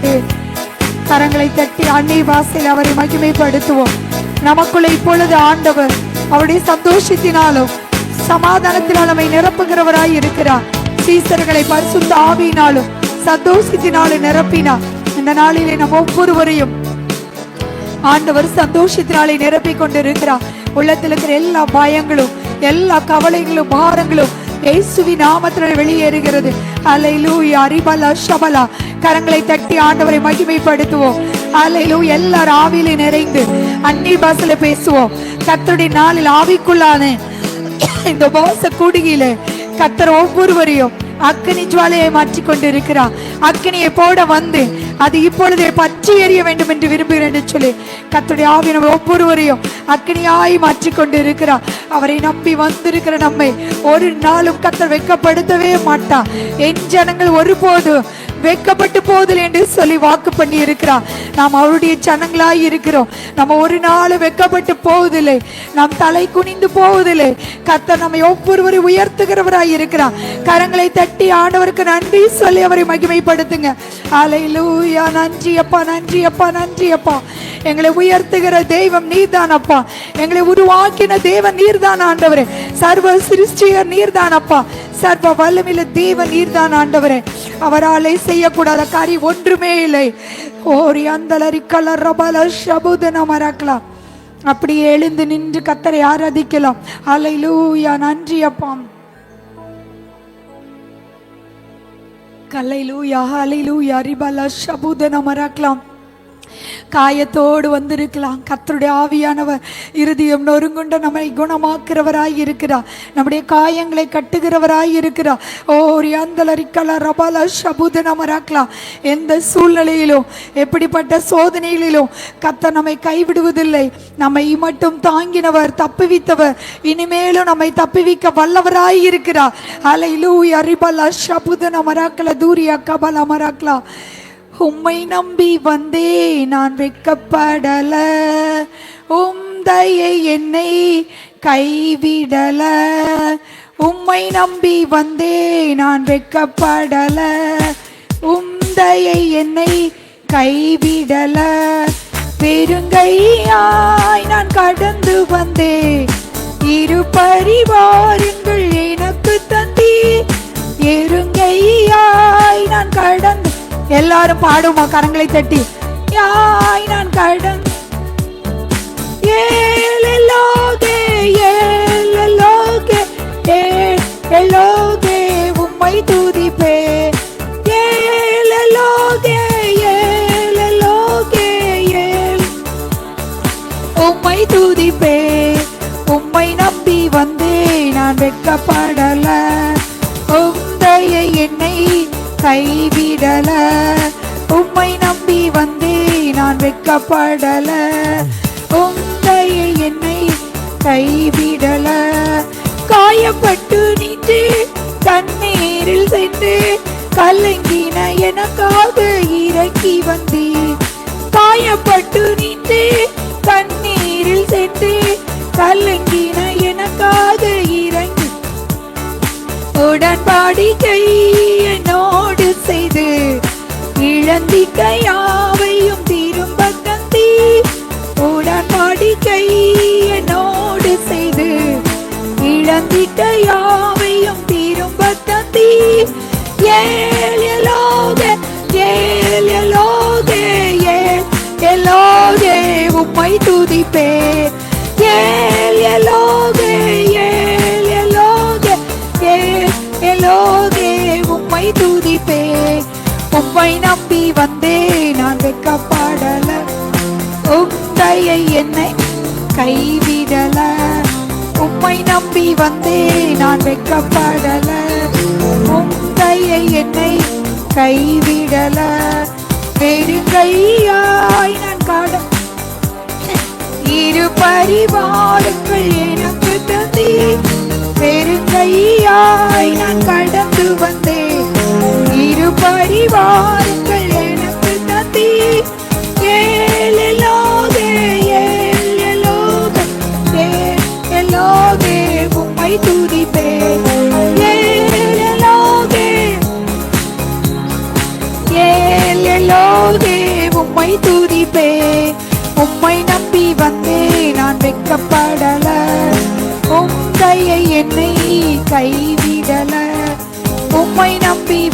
இருக்கிறது. கரங்களை தட்டி அன்னை வாசல் அவரை மகிமைப்படுத்துவோம். நமக்குள்ள இப்பொழுது ஆண்டவர் அவருடைய சந்தோஷத்தினாலும் சமாதானத்தினால் நம்மை நிரப்புகிறவராய் இருக்கிறார். சீசர்களை பரிசுத்த ஆவியினாலும் சந்தோஷத்தினாலும் நிரப்பினார். இந்த நாளிலே நம்ம ஒவ்வொருவரையும் ஆண்டவர் சந்தோஷத்தினாலே நிரப்பி கொண்டிருக்கிறார். உள்ளத்தில் இருக்கிற எல்லா பயங்களும் எல்லா கவலைகளும் பாரங்களும் இயேசுவின் நாமத்தினால் வெளியேறுகிறது. அல்லேலூயா. ரிபலா ஷபலா. கரங்களை தட்டி ஆண்டவரை மகிமைப்படுத்துவோம். அல்லேலூயா. எல்லாரும் ஆவியிலே நிறைந்து அந்நிய பாஷையில பேசுவோம். கர்த்தருடைய நாளில் ஆவிக்குள்ளான இந்த உபவாச கூடுகையிலே கர்த்தர் ஒவ்வொருவரையும் அக்கினி ஜுவாலையை மாற்றி கொண்டிருக்கிறார். அக்கினியை போட வந்து அது இப்பொழுதே பற்றி எறிய வேண்டும் என்று விரும்புகிறேன் என்று சொல்லி கர்த்தருடைய ஆவி நம்ம ஒவ்வொருவரையும் அக்கினியாய் மாற்றி கொண்டு இருக்கிறார். அவரை நம்பி வந்திருக்கிற நம்மை ஒரு நாளும் கர்த்தர் வெட்கப்படுத்தவே மாட்டார். என் ஜனங்கள் ஒருபோதும் வெட்கப்பட்டு போதில்லை என்று சொல்லி வாக்கு பண்ணி இருக்கிறார். நாம் அவருடைய ஜனங்களாய் இருக்கிறோம். நம்ம ஒரு நாள் வெட்கப்பட்டு போவதில்லை. நாம் தலை குனிந்து போவதில்லை. கர்த்தர் நம்மை ஒவ்வொருவரை உயர்த்துகிறவராய் இருக்கிறார். கரங்களை தட்டி ஆண்டவருக்கு நன்றி சொல்லி அவரை மகிமைப்படுத்துங்க. அல்லேலூயா. நன்றி அப்பா, நன்றி அப்பா, நன்றி அப்பா. எங்களை உயர்த்துகிற தெய்வம் நீர்தான் அப்பா. எங்களை உருவாக்கின தேவன் நீர்தான் ஆண்டவரே. சர்வ சிருஷ்டிகர் நீர்தான் அப்பா. சர்வ வல்லமையுள்ள தேவன் நீர்தான் ஆண்டவரே. அவராலே செய்யக்கூடாத காரியம் ஒன்றுமே இல்லை. ஓரி அந்தலரி கலர் ரபல ஷபுதன மரக்கலாம். அப்படியே எழுந்து நின்று கர்த்தரை ஆராதிக்கலாம். அல்லேலூயா. நன்றி அப்பா. அல்லேலூயா. அல்லேலூயா. ரிபல ஷபுதன மரக்கலாம். காயத்தோடு வந்திருக்கலாம். கர்த்தருடைய ஆவியானவர் இருதயம் நொறுங்குண்ட நம்மை குணமாக்குறவராய் இருக்கிறார். நம்முடைய காயங்களை கட்டுகிறவராய் இருக்கிறார். ஓ ரியாந்தலரிக்கல ரபல ஷபுதன மரக்கலாம். எந்த சூழ்நிலையிலும் எப்படிப்பட்ட சோதனைகளிலும் கர்த்தர் நம்மை கைவிடுவதில்லை. நம்மை மட்டும் தாங்கினவர், தப்புவித்தவர், இனிமேலும் நம்மை தப்புவிக்க வல்லவராய் இருக்கிறார். அல்லேலூயா. ரிபல ஷபுதன மரக்கல தூரியா கபல மரக்கலாம். உம்மை நம்பி வந்தே நான் வெட்கப்படல. உம் தயை என்னை கைவிடல. உம்மை நம்பி வந்தே நான் வெட்கப்படல. உம் தயை என்னை கைவிடல. பெருங்கையாய் நான் கடந்து வந்தே. இரு பரிவாரங்கள் எனக்கு தந்தி. எருங்கையாய் நான் கடந்து. எல்லாரும் பாடுமா கரங்களை தட்டி. யாய் நான் கடன் ஏலோகே ஏலோகே ஏலோகே உம்மை துதிப்பே. ஏலோகே ஏலோகே உம்மை துதிப்பே. உம்மை நம்பி வந்தே நான் வெட்கப்படல. உம் தயை என்னை கைவிடல. உம்மை நம்பி வந்தே நான் வெட்கப்படல. உம் தயை என்னை கைவிடல. காயப்பட்டு நின்று தண்ணீரில் சென்று கலங்கின எனக்காக இறக்கி வந்தே. காயப்பட்டு நின்று தண்ணீரில் சென்று கலங்கின எனக்காக இறங்கி உடன்படிக்கை என்னோடு செய்து இழந்திக்கையாவையும் திரும்ப தந்தி. உடன்படிக்கை என்னோடு செய்து இழந்திக்கையாவையும் திரும்ப தந்தி. ஏலோகே ஏலோகே ஏலோகே உம்மை துதிப்பே. ஏலோகே ஏலோகே உம்மை துதிப்பே. உம்மை நம்பி வந்தே நான் வெட்கப்படல. உம் தயை என்னை கைவிடல. உம்மை நம்பி வந்தே நான் வெட்கப்படல. உம் தயை என்னை கைவிடல. பெருங்கையாய் நான் கடன் இரு பரிவாரங்கள் எனக்கு தந்தி. பெருங்கையாய் நான் கடந்து வந்தேன். இரு பரிவாரங்கள் எனக்கு தந்தி. ஏலோகே ஏலோகே ஏலோகே உம்மை துதிப்பே. ஏலோகே ஏலோகே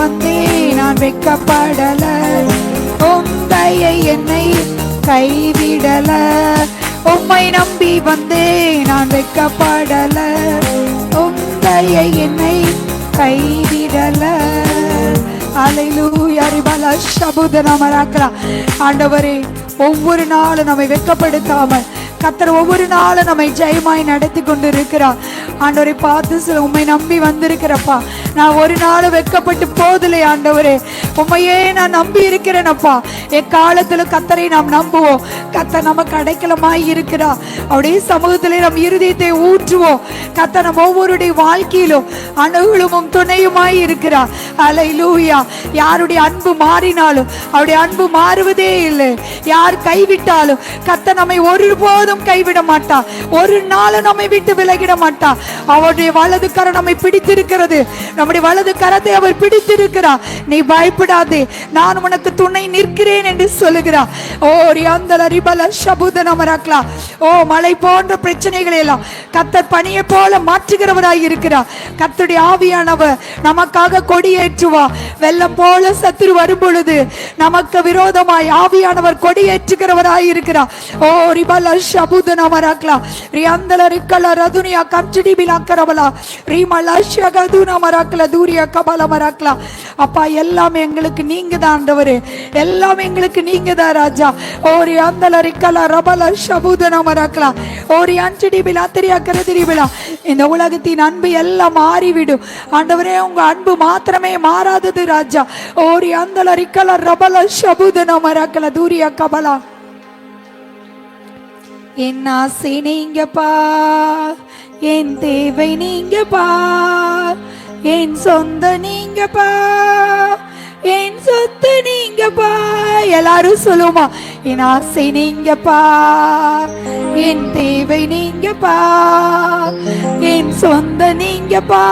வந்தே நான் வெட்கப்படல, உந்தையை என்னை கைவிடல. உம்மை நம்பி வந்தே நான் வெட்கப்படல, உந்தையை என்னை கைவிடல. அல்லேலூயா. ரிபல ஷபுதன மராக்களா. ஆண்டவரே, ஒவ்வொரு நாளும் நம்மை வெட்கப்படுத்தாமல் கர்த்தர் ஒவ்வொரு நாளும் நம்மை ஜெயமாய் நடத்தி கொண்டு இருக்கிறார். ஆண்டவரை பார்த்து சொல்ல, உண்மை நம்பி வந்திருக்கிறப்பா, நான் ஒரு நாள் வெட்கப்பட்டு போதில்லை ஆண்டவரே, உண்மையே நான் நம்பி இருக்கிறேனப்பா. எக்காலத்துல கர்த்தரை நாம் நம்புவோம். கர்த்தர் நமக்கு அடைக்கலமாய் இருக்கிறார். அவருடைய சமூகத்திலே நம் இருதயத்தை ஊற்றுவோம். கர்த்தர் நம் ஒவ்வொருடைய வாழ்க்கையிலும் அனுகூலமும் துணையுமாய் இருக்கிறார். அல்லேலூயா. யாருடைய அன்பு மாறினாலும் அவருடைய அன்பு மாறுவதே இல்லை. யார் கைவிட்டாலும் கர்த்தர் நம்மை ஒருபோதும் கைவிட மாட்டார். ஒரு நாளும் நம்மை விட்டு விலகிட மாட்டார். அவருடைய வலது கரம் நம்மை பிடித்திருக்கிறது. நம்முடைய வலது கரத்தை அவர் பிடித்திருக்கிறார். நீ பயப்படாதே, நான் உனக்கு துணை நிற்கிறேன் என்று சொல்லுகிறார். ஓ ரியாந்தல ரிபல ஷபுதன மராக்லா. ஓ மலை போன்ற பிரச்சனைகளை எல்லாம் கர்த்தர் பனியை போல மாற்றுகிறவராய் இருக்கிறார். கர்த்தருடைய ஆவியானவர் நமக்காக கொடியேற்றுவார். வெள்ளம் போல சத்துரு வரும் பொழுது நமக்கு விரோதமாய் ஆவியானவர் கொடியேற்றுகிறவராய் இருக்கிறார். ஓ ரிபல ஷபுதன மராக்லா. ரியாந்தல ரிக்கல ரதுனியா கம்சிடி பிலாக்கரவலா ரிமல ஷகதுன மராக்லா தூரியா கபல மராக்லா. அப்பா, எல்லாம் எங்களுக்கு நீங்க தான் ஆண்டவரே, எல்லாம் எங்களுக்கு நீங்க தான் ராஜா. ஓரி அந்தல ரிக்கல ரபல ஷபுதன மராக்லா ஓரி அன்சிடி பிலா தெரியா கரதிரி பிலா. இந்த உலகத்தின் அன்பு எல்லாம் மாறிவிடும் ஆண்டவரே, உங்க அன்பு மாத்திரமே மாறாதது ராஜா. ஓரி அந்தல ரிக்கல ரபல ஷபுதன மராக்லா தூரியா கபலா. என் ஆசை நீங்கப்பா, என் தேவை நீங்கப்பா, என் சொந்த நீங்கப்பா, என் சொத்து நீங்கப்பா. எல்லாரும் சொல்லுமா, என் ஆசை நீங்கப்பா, என் தேவை நீங்கப்பா, என் சொந்த நீங்கப்பா,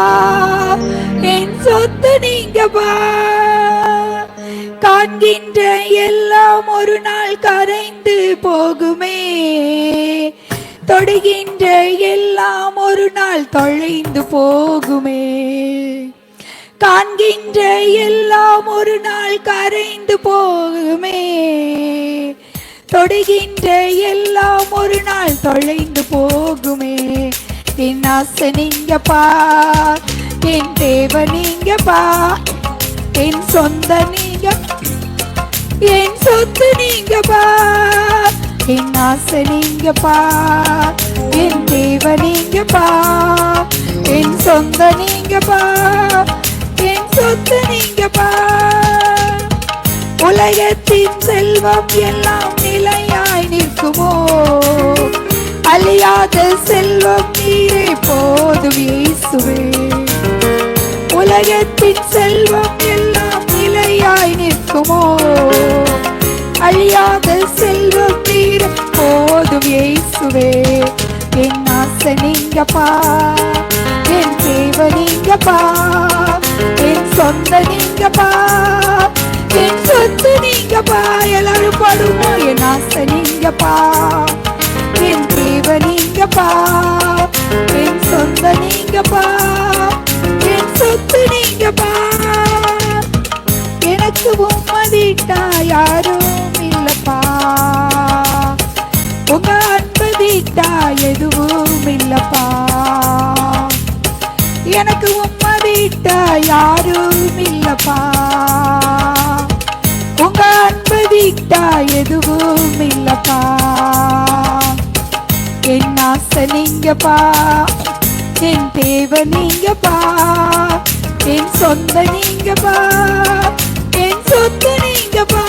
என் சொத்து நீங்கப்பா. காண்கின்ற எல்லாம் ஒரு நாள் கரைந்து போகுமே, தொடுகின்ற எல்லாம் ஒரு நாள் தொலைந்து போகுமே. காண்கின்ற எல்லாம் ஒரு நாள் கரைந்து போகுமே, தொடுகின்ற எல்லாம் ஒரு நாள் தொலைந்து போகுமே. என் ஆசை நீங்கப்பா, என் தேவை நீங்கப்பா, என் சொந்த நீங்க, என் சொத்து நீங்கப்பா. என் ஆசை நீங்கப்பா, என் தேவை நீங்கப்பா, என் சொந்த நீங்கப்பா, என் சொத்து நீங்கப்பா. உலகத்தின் செல்வம் எல்லாம் நிலையாய் நிற்குமோ, அழியாத செல்வம் நீரே போதும் இயேசுவே. உலகத்தின் செல்வம் எல்லாம் நிலையாய் நிற்குமோ, அழியாத செல்வம் நீர் போதும் இயேசுவே. என் ஆசை நீங்கப்பா, என் தேவை நீங்கப்பா, என் சொந்த நீங்கப்பா, என் சொத்து நீங்கப்பா. எல்லாரும் பாடுமா, என் ஆசை நீங்கப்பா, என் தேவை நீங்கப்பா, என் சொந்த நீங்கப்பா, என் சொத்து நீங்கப்பா. எனக்கு உம்மதிட்டா யாரும் இல்லப்பா, உங்க அன்பதிட்டா எதுவும் இல்லப்பா. எனக்கு உம்மதிட்டா யாரும் இல்லப்பா, உங்க அன்பதிட்டா எதுவும் இல்லப்பா. என் ஆசை நீங்கப்பா, என் தேவை நீங்கப்பா, என் சொந்த நீங்கப்பா, என் சொத்து நீங்கப்பா.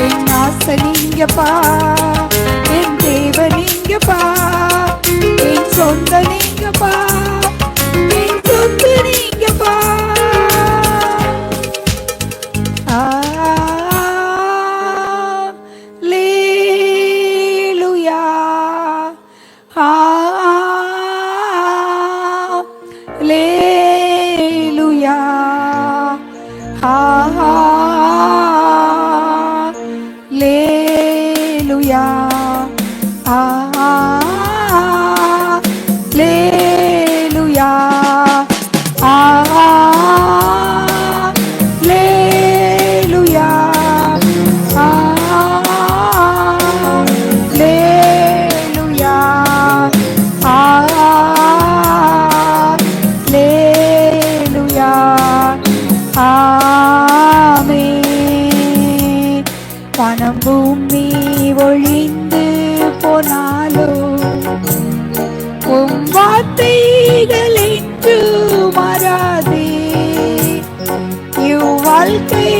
என் ஆசை நீங்கப்பா, என் தேவை நீங்கப்பா, என் சொந்த நீங்கப்பா, என் சொத்து நீங்கப்பா. அல்லேலூயா. அல்லேலூயா. அல்லேலூயா. வானம் பூமி ஒழிந்து போனாலும் உம் வார்த்தைகள் என்று மாறாதே. இவ்வாழ்க்கை